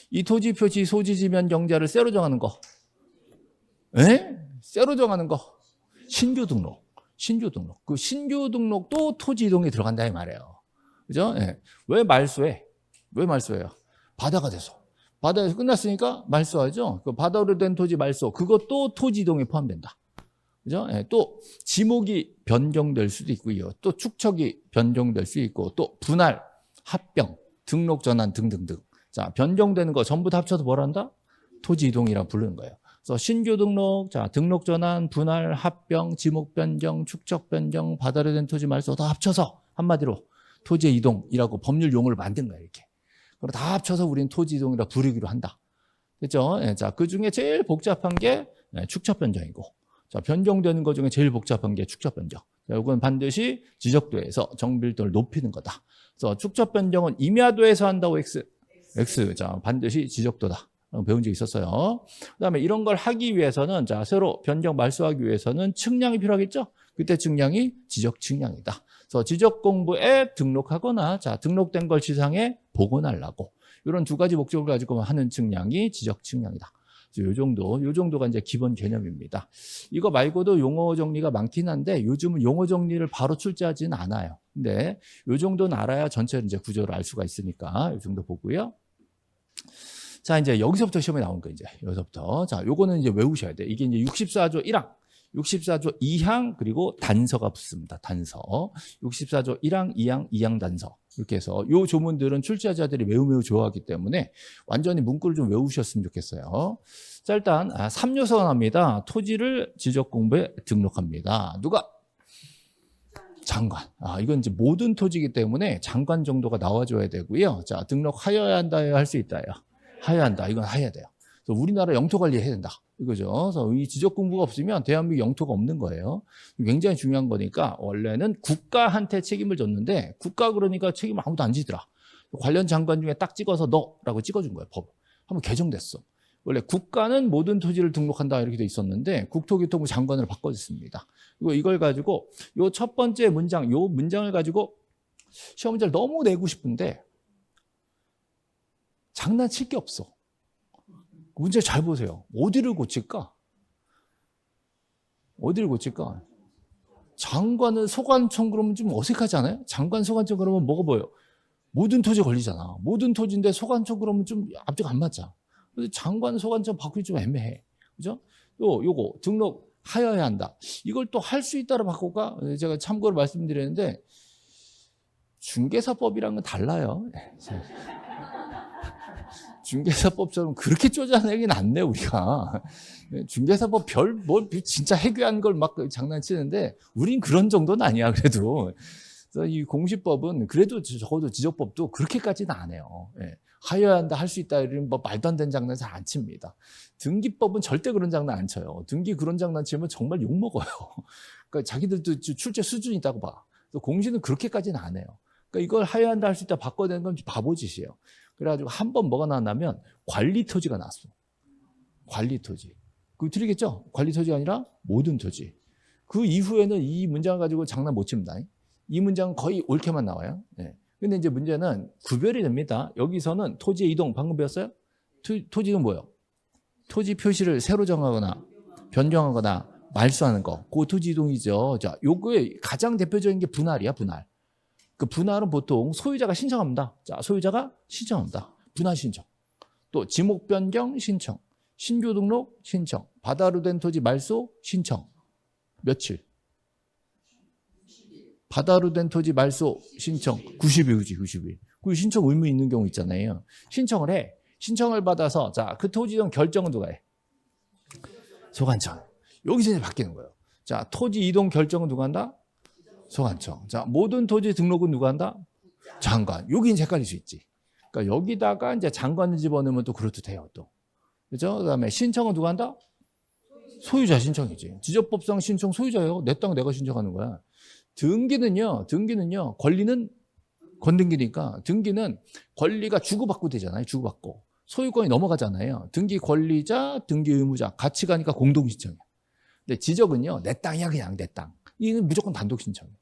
이 토지 표시 소지, 지면, 경자를 쇠로 정하는 거. 에? 쇠로 정하는 거. 신규 등록. 신규 등록. 그 신규 등록도 토지 이동에 들어간다 이 말이에요. 그죠? 예. 왜 말소해? 왜 말소해요? 바다가 돼서. 바다에서 끝났으니까 말소하죠. 그 바다로 된 토지 말소. 그것도 토지 이동에 포함된다. 그죠? 예. 또 지목이 변경될 수도 있고요. 또 축척이 변경될 수 있고 또 분할, 합병, 등록 전환 등등등. 자, 변경되는 거 전부 다 합쳐서 뭘 한다? 토지 이동이라 부르는 거예요. 그래서 신규 등록, 자, 등록 전환, 분할, 합병, 지목 변경, 축척 변경, 바다로 된 토지 말소 다 합쳐서 한마디로 토지 이동이라고 법률 용어를 만든 거예요, 이렇게. 그럼 다 합쳐서 우리는 토지 이동이라 부르기로 한다. 그렇죠? 예, 자, 그 중에 제일 복잡한 게 축척 변경이고, 자, 변경되는 것 중에 제일 복잡한 게 축척 변경. 자, 이건 반드시 지적도에서 정밀도를 높이는 거다. 그래서 축척 변경은 임야도에서 한다고 X. 자, 반드시 지적도다. 배운 적이 있었어요. 그다음에 이런 걸 하기 위해서는 자, 새로 변경 말소하기 위해서는 측량이 필요하겠죠? 그때 측량이 지적 측량이다. 그래서 지적 공부에 등록하거나 자, 등록된 걸 지상에 복원하려고 이런 2가지 목적을 가지고 하는 측량이 지적 측량이다. 요 정도가 이제 기본 개념입니다. 이거 말고도 용어 정리가 많긴 한데 요즘은 용어 정리를 바로 출제하지는 않아요. 근데 요 정도는 알아야 전체 이제 구조를 알 수가 있으니까 요 정도 보고요. 자, 이제 여기서부터 시험에 나온 거 이제 여기서부터. 자, 요거는 이제 외우셔야 돼. 이게 이제 64조 1항, 64조 2항 그리고 단서가 붙습니다. 단서. 64조 1항, 2항, 2항 단서. 이렇게 해서 요 조문들은 출제자들이 매우 좋아하기 때문에 완전히 문구를 좀 외우셨으면 좋겠어요. 자, 일단 3요소가 나옵니다. 토지를 지적 공부에 등록합니다. 누가? 장관. 이건 이제 모든 토지이기 때문에 장관 정도가 나와줘야 되고요. 자, 등록하여야 한다, 할 수 있다요. 하여야 한다. 이건 해야 돼요. 그래서 우리나라 영토 관리 해야 된다. 이거죠. 그래서 이 지적 공부가 없으면 대한민국 영토가 없는 거예요. 굉장히 중요한 거니까 원래는 국가한테 책임을 줬는데 국가 그러니까 책임 아무도 안 지더라. 관련 장관 중에 딱 찍어서 너라고 찍어준 거예요. 법. 한번 개정됐어. 원래 국가는 모든 토지를 등록한다 이렇게 돼 있었는데 국토교통부 장관으로 바꿔졌습니다. 그리고 이걸 가지고 요 첫 번째 문장, 요 문장을 가지고 시험 문제를 너무 내고 싶은데 장난칠 게 없어. 문제 잘 보세요. 어디를 고칠까? 어디를 고칠까? 장관은 소관청 그러면 좀 어색하지 않아요? 장관 소관청 그러면 뭐가 보여? 모든 토지 걸리잖아. 모든 토지인데 소관청 그러면 좀 앞뒤가 안 맞아. 그래서 장관 소관청 바꾸기 좀 애매해. 그죠? 또 요거 등록하여야 한다. 이걸 또 할 수 있다로 바꿀까? 제가 참고로 말씀드렸는데 중개사법이랑은 달라요. 중개사법처럼 그렇게 쪼잔하긴 않네 우리가. 중개사법 뭘 진짜 해괴한 걸 막 장난치는데 우린 그런 정도는 아니야 그래도. 그래서 이 공시법은 그래도 적어도 지적법도 그렇게까지는 안 해요. 하여야 한다, 할 수 있다 이런 뭐 말도 안 되는 장난 잘 안 칩니다. 등기법은 절대 그런 장난 안 쳐요. 등기 그런 장난 치면 정말 욕 먹어요. 그러니까 자기들도 출제 수준이 있다고 봐. 그래서 공시는 그렇게까지는 안 해요. 그러니까 이걸 하여야 한다, 할 수 있다 바꿔야 되는 건 바보짓이에요. 그래가지고 한 번 뭐가 나왔냐면 관리토지가 나왔어. 관리토지. 그거 틀리겠죠? 관리토지가 아니라 모든 토지. 그 이후에는 이 문장을 가지고 장난 못 칩니다. 이 문장은 거의 옳게만 나와요. 근데 이제 문제는 구별이 됩니다. 여기서는 토지의 이동, 방금 배웠어요? 토지는 뭐예요? 토지 표시를 새로 정하거나 변경하거나 말소하는 거. 그 토지 이동이죠. 자, 요거의 가장 대표적인 게 분할이야, 분할. 그 분할은 보통 소유자가 신청합니다. 자, 소유자가 신청합니다. 분할 신청. 또 지목 변경 신청, 신규 등록 신청, 바다로 된 토지 말소 신청. 며칠? 바다로 된 토지 말소 신청 90일이지, 90일. 그 신청 의무 있는 경우 있잖아요. 신청을 해. 신청을 받아서 자, 그 토지 이동 결정은 누가 해? 소관청. 여기서 이제 바뀌는 거예요. 자, 토지 이동 결정은 누가 한다? 소관청. 자, 모든 토지 등록은 누가 한다? 장관. 여기 이제 헷갈릴 수 있지. 그러니까 여기다가 이제 장관을 집어넣으면 또 그렇도 돼요, 또. 그죠? 그 다음에 신청은 누가 한다? 소유자 신청이지. 지적법상 신청 소유자예요. 내 땅 내가 신청하는 거야. 등기는요, 권리는 건등기니까 등기는 권리가 주고받고 되잖아요. 주고받고. 소유권이 넘어가잖아요. 등기 권리자, 등기 의무자 같이 가니까 공동신청이야. 근데 지적은요, 내 땅이야, 그냥 내 땅. 이는 무조건 단독 신청이에요.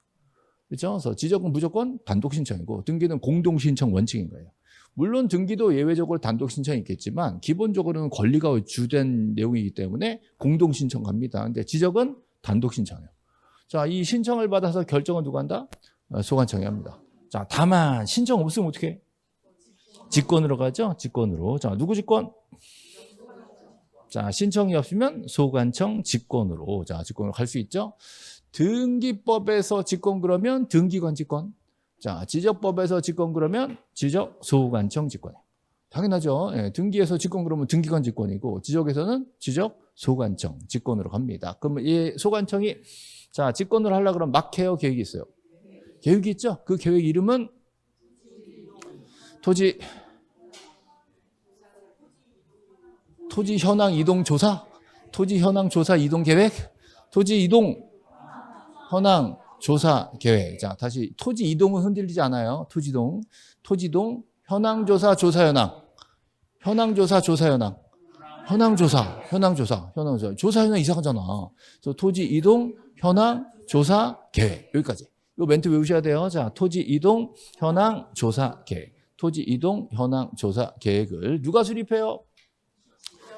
그렇죠? 그래서 지적은 무조건 단독 신청이고 등기는 공동 신청 원칙인 거예요. 물론 등기도 예외적으로 단독 신청이 있겠지만 기본적으로는 권리가 주된 내용이기 때문에 공동 신청 갑니다. 근데 지적은 단독 신청이에요. 자, 이 신청을 받아서 결정은 누가 한다? 소관청이 합니다. 자, 다만 신청 없으면 어떻게 해? 직권으로 가죠? 직권으로. 자, 누구 직권? 자, 신청이 없으면 소관청 직권으로. 자, 직권으로 갈 수 있죠? 등기법에서 직권 그러면 등기관 직권. 자, 지적법에서 직권 그러면 지적 소관청 직권이에요. 당연하죠. 등기에서 직권 그러면 등기관 직권이고 지적에서는 지적 소관청 직권으로 갑니다. 그러면 이 소관청이 자, 직권을 하려고 그러면 막 해요, 계획이 있어요. 계획이 있죠? 그 계획 이름은 토지 현황 이동 조사? 토지 현황 조사 이동 계획? 토지 이동 현황 조사 계획. 자, 다시 토지 이동은 흔들리지 않아요. 토지 이동 현황 조사 조사 현황. 현황 조사 조사 현황. 현황 조사 조사 현황 이상하잖아. 그래서 토지 이동 현황 조사 계획. 여기까지. 이 멘트 외우셔야 돼요. 자, 토지 이동 현황 조사 계획. 토지 이동 현황 조사 계획을 누가 수립해요?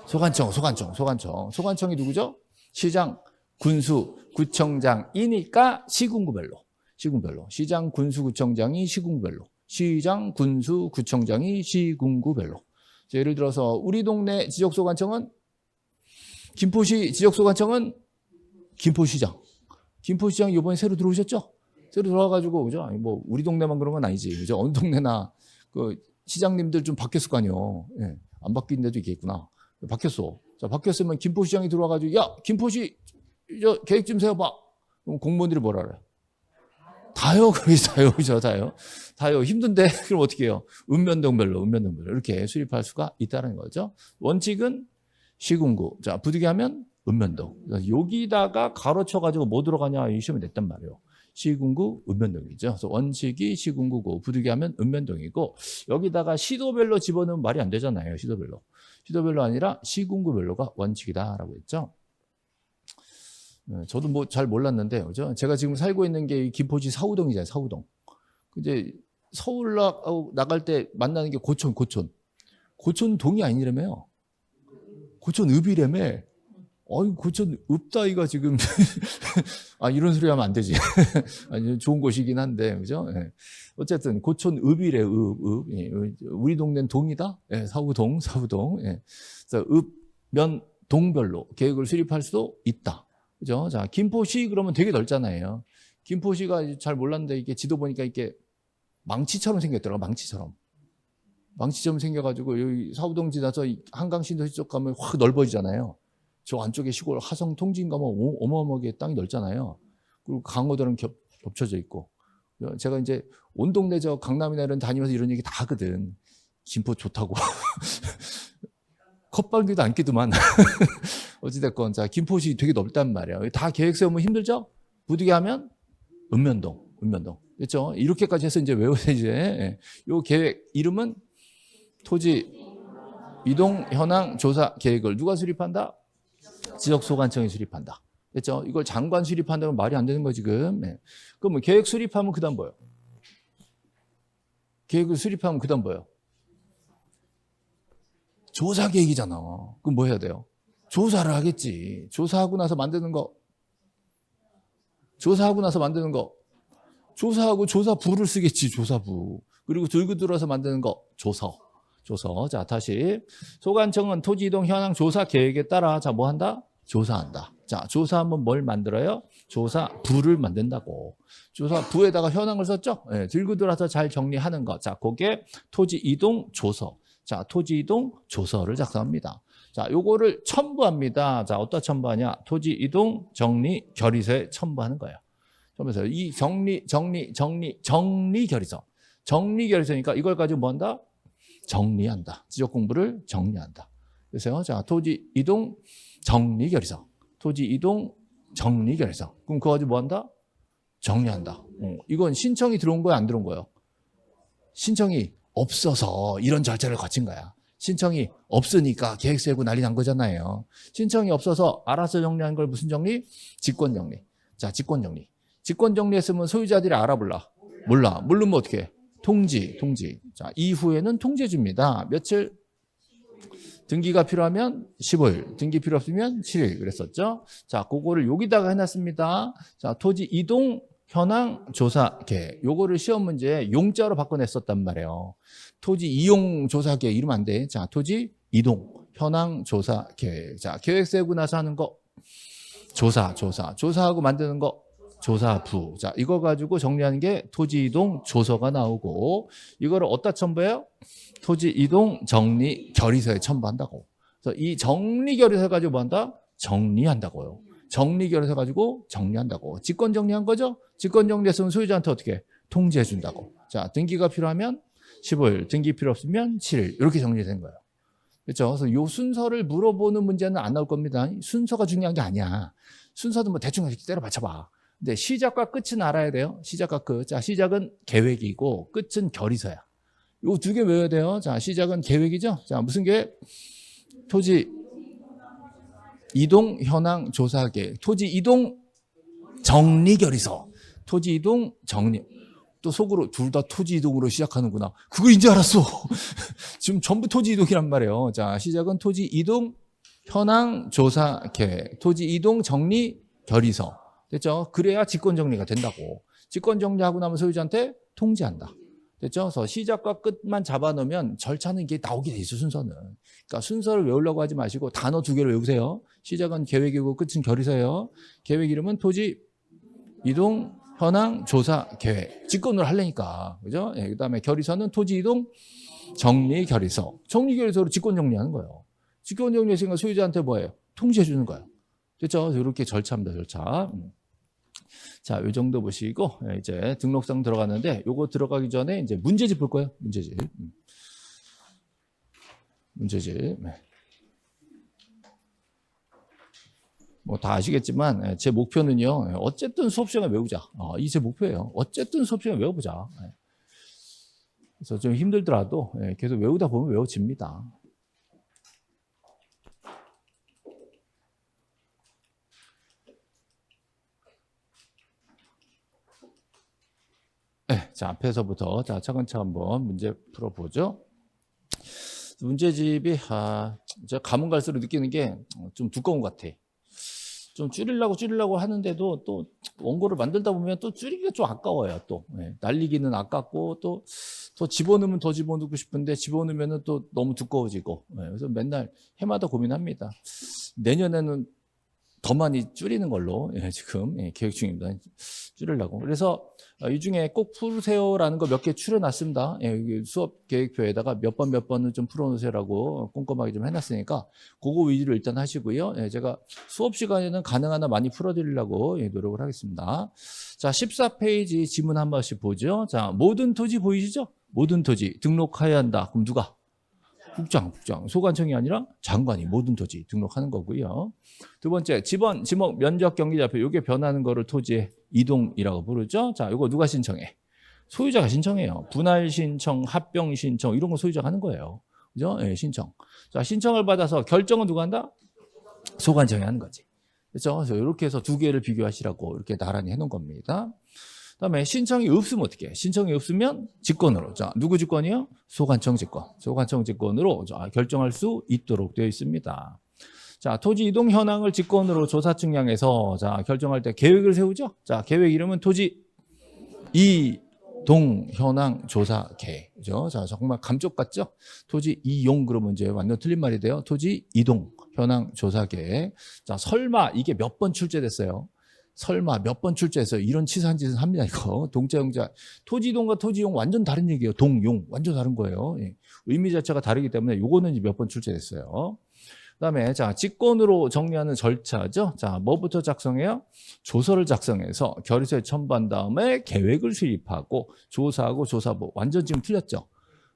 소관청이 누구죠? 시장, 군수, 구청장이니까 시군구별로. 시장, 군수, 구청장이 시군구별로. 시장, 군수, 구청장이 시군구별로. 자, 예를 들어서 우리 동네 지적소관청은 김포시 지적소관청은 김포시장. 김포시장이 이번에 새로 들어오셨죠? 새로 들어와가지고 그죠? 아니, 뭐 우리 동네만 그런 건 아니지. 그죠? 어느 동네나 그 시장님들 좀 바뀌었을 거 아니에요. 예, 안 바뀐 데도 있겠구나. 바뀌었어. 자, 바뀌었으면 김포시장이 들어와가지고 야, 김포시 저 계획 좀 세워봐. 그럼 공무원들이 뭐라 그래? 다요. 그래서 다요. 힘든데 그럼 어떻게 해요? 읍면동별로 이렇게 수립할 수가 있다는 거죠. 원칙은 시군구. 자, 부득이하면 읍면동. 여기다가 가로쳐가지고 뭐 들어가냐 이 시험이 냈단 말이에요. 시군구 읍면동이죠. 그래서 원칙이 시군구고 부득이하면 읍면동이고 여기다가 시도별로 집어넣으면 말이 안 되잖아요. 시도별로 아니라 시군구별로가 원칙이다라고 했죠. 저도 뭐 잘 몰랐는데, 그죠? 제가 지금 살고 있는 게 김포시 사우동이잖아요, 사우동. 근데 서울 나갈 때 만나는 게 고촌동이 아니라며요. 고촌읍이라며. 고촌읍 따위가 지금 이런 소리 하면 안 되지. 아니, 좋은 곳이긴 한데, 그죠? 예. 어쨌든 고촌읍이래, 읍. 예. 우리 동네는 동이다. 예. 사우동. 예. 그래서 읍면 동별로 계획을 수립할 수도 있다. 그죠? 자, 김포시 그러면 되게 넓잖아요. 김포시가 잘 몰랐는데 이게 지도 보니까 이게 망치처럼 생겼더라고, 망치처럼 생겨가지고 여기 사우동 지나서 한강 신도시 쪽 가면 확 넓어지잖아요. 저 안쪽에 시골 하성 통진 가면 어마어마하게 땅이 넓잖아요. 그리고 강호도는 겹쳐져 있고. 제가 이제 온 동네 저 강남이나 이런 다니면서 이런 얘기 다 하거든. 김포 좋다고. 컵방귀도 안 끼더만. 어찌됐건 자 김포시 되게 넓단 말이에요. 다 계획 세우면 힘들죠? 부득이 하면 읍면동. 그렇죠? 이렇게까지 해서 이제 외워야지. 요 계획 이름은 토지 이동 현황 조사 계획을 누가 수립한다? 지역소관청이 수립한다. 됐죠? 이걸 장관 수립한다면 말이 안 되는 거 지금. 그럼 계획 수립하면 그다음 뭐예요? 계획을 수립하면 그다음 뭐예요? 조사 계획이잖아. 그럼 뭐 해야 돼요? 조사를 하겠지. 조사하고 나서 만드는 거. 조사하고 조사부를 쓰겠지. 조사부. 그리고 들고 들어서 만드는 거. 조서. 자, 다시. 소관청은 토지 이동 현황 조사 계획에 따라 자, 뭐 한다? 조사한다. 자, 조사하면 뭘 만들어요? 조사부를 만든다고. 조사부에다가 현황을 썼죠? 네, 들고 들어서 잘 정리하는 거. 자, 그게 토지 이동 조서. 자, 토지 이동 조서를 작성합니다. 자, 요거를 첨부합니다. 자, 어디다 첨부하냐? 토지 이동 정리 결의서에 첨부하는 거예요. 그러면서 이 정리 결의서. 정리 결의서니까 이걸 가지고 뭐 한다? 정리한다. 지적 공부를 정리한다. 그래서 자, 토지 이동 정리 결의서. 그럼 그거 가지고 뭐 한다? 정리한다. 이건 신청이 들어온 거야, 안 들어온 거예요? 신청이 없어서 이런 절차를 거친 거야. 신청이 없으니까 계획 세우고 난리 난 거잖아요. 신청이 없어서 알아서 정리한 걸 무슨 정리? 직권 정리. 자, 직권 정리했으면 소유자들이 알아볼라? 몰라. 모르면 어떻게 해? 통지. 자, 이후에는 통지해 줍니다. 며칠? 등기가 필요하면 15일, 등기 필요 없으면 7일 그랬었죠. 자, 그거를 여기다가 해놨습니다. 자, 토지 이동 현황 조사 계획. 요거를 시험 문제에 용자로 바꿔냈었단 말이에요. 토지 이용 조사 계획 이러면 안 돼. 자, 토지 이동 현황 조사 계획. 자, 계획 세우고 나서 하는 거 조사하고 만드는 거 조사부. 자, 이거 가지고 정리하는 게 토지 이동 조서가 나오고 이거를 어디다 첨부해요? 토지 이동 정리 결의서에 첨부한다고. 그래서 이 정리 결의서 가지고 뭐 한다? 정리한다고요. 정리 결의서 가지고 정리한다고. 직권 정리한 거죠? 직권 정리했으면 소유자한테 어떻게 통지해 준다고. 자, 등기가 필요하면 15일, 등기 필요 없으면 7일 이렇게 정리된 거예요. 그렇죠? 그래서 요 순서를 물어보는 문제는 안 나올 겁니다. 순서가 중요한 게 아니야. 순서도 뭐 대충 이렇게 때려 맞춰봐. 근데 시작과 끝은 알아야 돼요. 시작과 끝. 자, 시작은 계획이고 끝은 결의서야. 요 두 개 외워야 돼요. 자, 시작은 계획이죠. 자, 무슨 계획? 토지 이동 현황 조사 계획. 토지 이동 정리 결의서. 토지 이동 정리. 또 속으로 둘 다 토지 이동으로 시작하는구나. 그거 이제 알았어. 지금 전부 토지 이동이란 말이에요. 자, 시작은 토지 이동 현황 조사 계획. 토지 이동 정리 결의서. 됐죠? 그래야 직권 정리가 된다고. 직권 정리하고 나면 소유자한테 통지한다. 됐죠? 그래서 시작과 끝만 잡아놓으면 절차는 이게 나오게 돼 있어, 순서는. 그러니까 순서를 외우려고 하지 마시고 단어 두 개를 외우세요. 시작은 계획이고 끝은 결의서예요. 계획 이름은 토지 이동 현황 조사 계획. 직권으로 하려니까. 그죠? 예, 그다음에 결의서는 토지 이동 정리 결의서. 정리 결의서로 직권 정리하는 거예요. 직권 정리했으니까 소유자한테 뭐예요? 통지해 주는 거예요. 됐죠? 이렇게 절차입니다, 절차. 자, 이 정도 보시고 이제 등록상 들어가는데 요거 들어가기 전에 이제 문제집 볼 거예요. 문제집. 네. 뭐 다 아시겠지만 제 목표는요. 어쨌든 수업 시간에 외우자. 이 제 목표예요. 어쨌든 수업 시간에 외워보자. 그래서 좀 힘들더라도 계속 외우다 보면 외워집니다. 자, 앞에서부터 자, 차근차근 한번 문제 풀어보죠. 문제집이 제가 가면 갈수록 느끼는 게 좀 두꺼운 것 같아. 좀 줄이려고 하는데도 또 원고를 만들다 보면 또 줄이기가 좀 아까워요. 또 날리기는 아깝고 또 집어넣으면 더 집어넣고 싶은데 집어넣으면 또 너무 두꺼워지고 그래서 맨날 해마다 고민합니다. 내년에는 더 많이 줄이는 걸로 지금 계획 중입니다. 줄이려고. 그래서 이 중에 꼭 풀으세요라는 거 몇 개 추려놨습니다. 수업 계획표에다가 몇 번은 좀 풀어놓으세요라고 꼼꼼하게 좀 해놨으니까 그거 위주로 일단 하시고요. 제가 수업 시간에는 가능한 한 많이 풀어드리려고 노력을 하겠습니다. 자, 14페이지 지문 한 번씩 보죠. 자, 모든 토지 보이시죠? 모든 토지 등록해야 한다. 그럼 누가? 국장, 소관청이 아니라 장관이 모든 토지 등록하는 거고요. 두 번째, 지번, 지목, 면적, 경기좌표 이게 변하는 거를 토지의 이동이라고 부르죠. 자, 이거 누가 신청해? 소유자가 신청해요. 분할 신청, 합병 신청 이런 거 소유자가 하는 거예요. 그죠? 신청. 자, 신청을 받아서 결정은 누가 한다? 소관청이 하는 거지. 그렇죠? 그래서 이렇게 해서 두 개를 비교하시라고 이렇게 나란히 해놓은 겁니다. 그다음에 신청이 없으면 어떻게 해? 신청이 없으면 직권으로. 자, 누구 직권이요? 소관청 직권. 소관청 직권으로 결정할 수 있도록 되어 있습니다. 자, 토지 이동 현황을 직권으로 조사 측량해서 자, 결정할 때 계획을 세우죠. 자, 계획 이름은 토지 이동 현황 조사 계획. 그죠? 자, 정말 감쪽 같죠? 토지 이용 그러면 이제 완전 틀린 말이 돼요. 토지 이동 현황 조사 계획. 자, 설마 이게 몇 번 출제됐어요? 설마 몇 번 출제해서 이런 치사한 짓은 합니다. 이거 동자 용자 토지동과 토지용 완전 다른 얘기예요. 동용 완전 다른 거예요. 의미 자체가 다르기 때문에 요거는 몇 번 출제됐어요. 그다음에 자, 직권으로 정리하는 절차죠. 자, 뭐부터 작성해요? 조서를 작성해서 결의서에 첨부한 다음에 계획을 수립하고 조사하고 조사부 완전 지금 틀렸죠.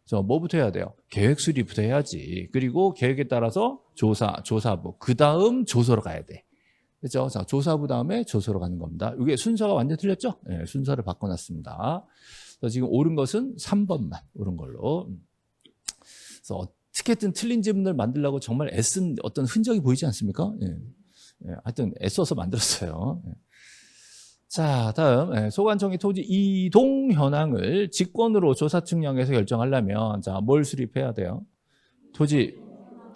그래서 뭐부터 해야 돼요? 계획 수립부터 해야지. 그리고 계획에 따라서 조사부 그다음 조서로 가야 돼. 그렇죠? 자, 조사부 다음에 조서로 가는 겁니다. 이게 순서가 완전 틀렸죠? 네, 순서를 바꿔놨습니다. 그래서 지금 옳은 것은 3번만 옳은 걸로. 그래서 어떻게든 틀린 지문을 만들려고 정말 애쓴 어떤 흔적이 보이지 않습니까? 예. 하여튼 애써서 만들었어요. 자, 다음 소관청이 토지 이동 현황을 직권으로 조사 측량해서 결정하려면 자, 뭘 수립해야 돼요? 토지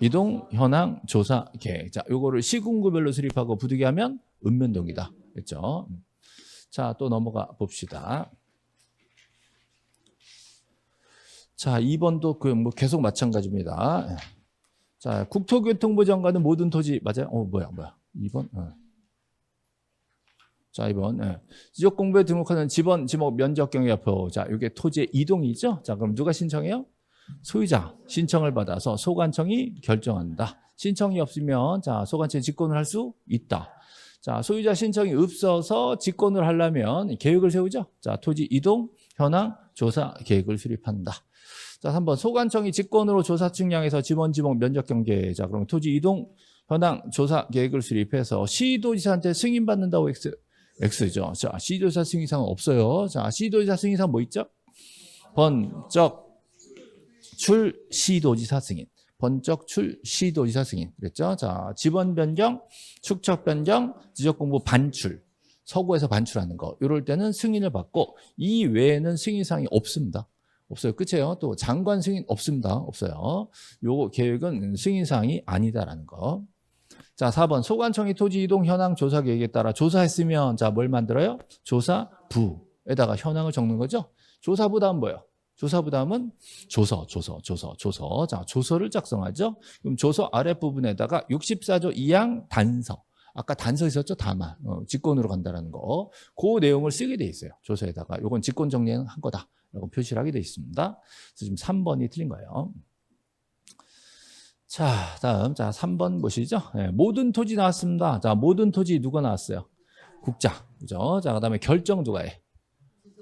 이동 현황 조사 계획. 자, 요거를 시군구별로 수립하고 부득이하면 읍면동이다. 그렇죠? 자, 또 넘어가 봅시다. 자, 2번도 뭐 계속 마찬가지입니다. 자, 국토교통부 장관은 모든 토지 맞아요? 뭐야? 2번. 자, 2번. 지적공부에 등록하는 지번, 지목, 면적, 경계좌표. 자, 이게 토지의 이동이죠? 자, 그럼 누가 신청해요? 소유자 신청을 받아서 소관청이 결정한다. 신청이 없으면 자, 소관청이 직권을 할 수 있다. 자, 소유자 신청이 없어서 직권을 하려면 계획을 세우죠. 자, 토지 이동 현황 조사 계획을 수립한다. 자, 3번 소관청이 직권으로 조사 측량해서 지번, 지목, 면적 경계. 자, 그럼 토지 이동 현황 조사 계획을 수립해서 시도지사한테 승인 받는다고 X죠. 자, 시도지사 승인사항은 없어요. 자, 시도지사 승인사항 뭐 있죠? 번적 출시도지사 승인. 번적 출시도지사 승인. 그랬죠? 자, 지번 변경, 축척 변경, 지적 공부 반출. 서구에서 반출하는 거. 이럴 때는 승인을 받고 이 외에는 승인사항이 없습니다. 없어요. 끝이에요. 또 장관 승인 없습니다. 없어요. 요 계획은 승인사항이 아니다라는 거. 자, 4번 소관청이 토지 이동 현황 조사 계획에 따라 조사했으면 자, 뭘 만들어요? 조사부에다가 현황을 적는 거죠. 조사부 다음 뭐예요? 조사부 다음은 조서. 자, 조서를 작성하죠. 그럼 조서 아랫부분에다가 64조 2항 단서. 아까 단서 있었죠? 담아. 직권으로 간다라는 거. 그 내용을 쓰게 돼 있어요. 조서에다가. 요건 직권 정리한 거다라고 표시를 하게 돼 있습니다. 그래서 지금 3번이 틀린 거예요. 자, 다음. 자, 3번 보시죠. 모든 토지 나왔습니다. 자, 모든 토지 누가 나왔어요? 국장. 그죠? 자, 그 다음에 결정 누가 해?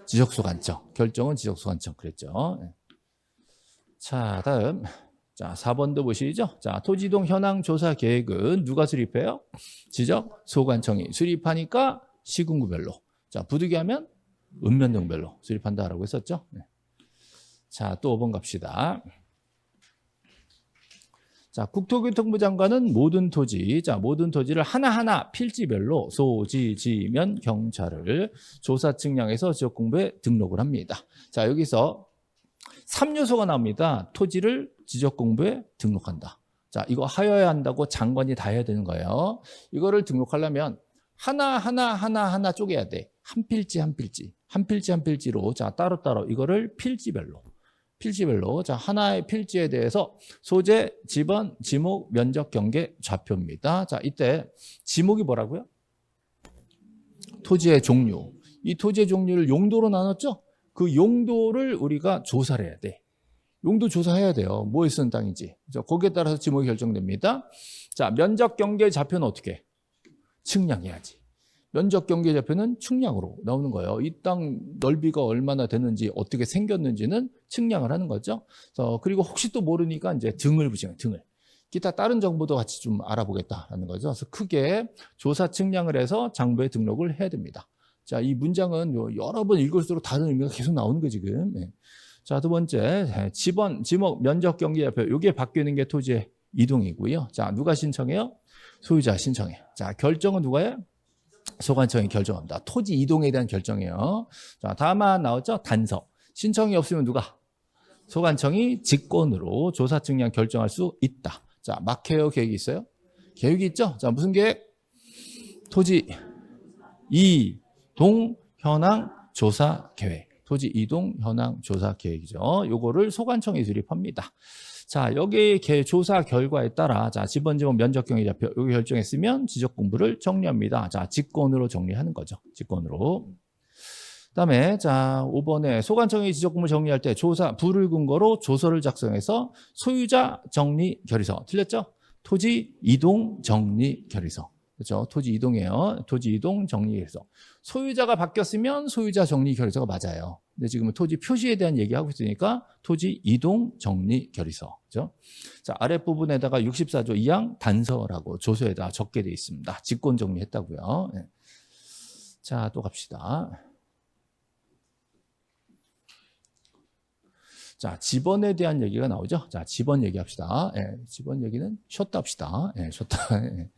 지적소관청. 결정은 지적소관청. 그랬죠. 자, 다음. 자, 4번도 보시죠. 자, 토지이동 현황 조사 계획은 누가 수립해요? 지적소관청이 수립하니까 시군구별로. 자, 부득이하면 읍면동별로 수립한다라고 했었죠. 자, 또 5번 갑시다. 자, 국토교통부 장관은 모든 토지, 자, 모든 토지를 하나하나 필지별로 소지, 지면, 경찰을 조사 측량해서 지적공부에 등록을 합니다. 자, 여기서 3요소가 나옵니다. 토지를 지적공부에 등록한다. 자, 이거 하여야 한다고 장관이 다 해야 되는 거예요. 이거를 등록하려면 하나하나 쪼개야 돼. 한 필지 한 필지로 자, 따로따로 이거를 필지별로 자, 하나의 필지에 대해서 소재, 지번, 지목, 면적, 경계, 좌표입니다. 자, 이때 지목이 뭐라고요? 토지의 종류. 이 토지의 종류를 용도로 나눴죠? 그 용도를 우리가 조사를 해야 돼. 용도 조사해야 돼요. 뭐에 쓰는 땅인지. 거기에 따라서 지목이 결정됩니다. 자, 면적, 경계, 좌표는 어떻게 해? 측량해야지. 면적 경계 좌표는 측량으로 나오는 거예요. 이 땅 넓이가 얼마나 되는지 어떻게 생겼는지는 측량을 하는 거죠. 그리고 혹시 또 모르니까 이제 등을 붙이는 등을. 기타 다른 정보도 같이 좀 알아보겠다라는 거죠. 그래서 크게 조사 측량을 해서 장부에 등록을 해야 됩니다. 자, 이 문장은 여러 번 읽을수록 다른 의미가 계속 나오는 거 지금. 네. 자, 두 번째 지번, 지목, 면적 경계 좌표. 이게 바뀌는 게 토지의 이동이고요. 자, 누가 신청해요? 소유자 신청해요. 자, 결정은 누가 해요? 소관청이 결정합니다. 토지 이동에 대한 결정이에요. 자, 다만 나왔죠? 단서. 신청이 없으면 누가? 소관청이 직권으로 조사 측량 결정할 수 있다. 자, 막해요 계획이 있어요? 계획이 있죠? 자, 무슨 계획? 토지 이동 현황 조사 계획. 토지 이동 현황 조사 계획이죠. 요거를 소관청이 수립합니다. 자, 여기 조사 결과에 따라 자, 지번, 지목, 면적, 경계 좌표 여기 결정했으면 지적 공부를 정리합니다. 자, 직권으로 정리하는 거죠. 직권으로. 그다음에 자, 5번에 소관청이 지적 공부 정리할 때 조사 부를 근거로 조서를 작성해서 소유자 정리 결의서. 틀렸죠? 토지 이동 정리 결의서. 그렇죠? 토지 이동이에요. 토지 이동 정리 결의서. 소유자가 바뀌었으면 소유자 정리 결의서가 맞아요. 근데 지금은 토지 표시에 대한 얘기하고 있으니까 토지 이동 정리 결의서. 그렇죠? 자, 아랫부분에다가 64조 2항 단서라고 조서에다 적게 되어 있습니다. 직권 정리했다고요. 네. 자, 또 갑시다. 자, 지번에 대한 얘기가 나오죠. 자, 지번 얘기합시다. 예, 지번 얘기는 쉬었다 합시다. 예, 쉬었다. 예.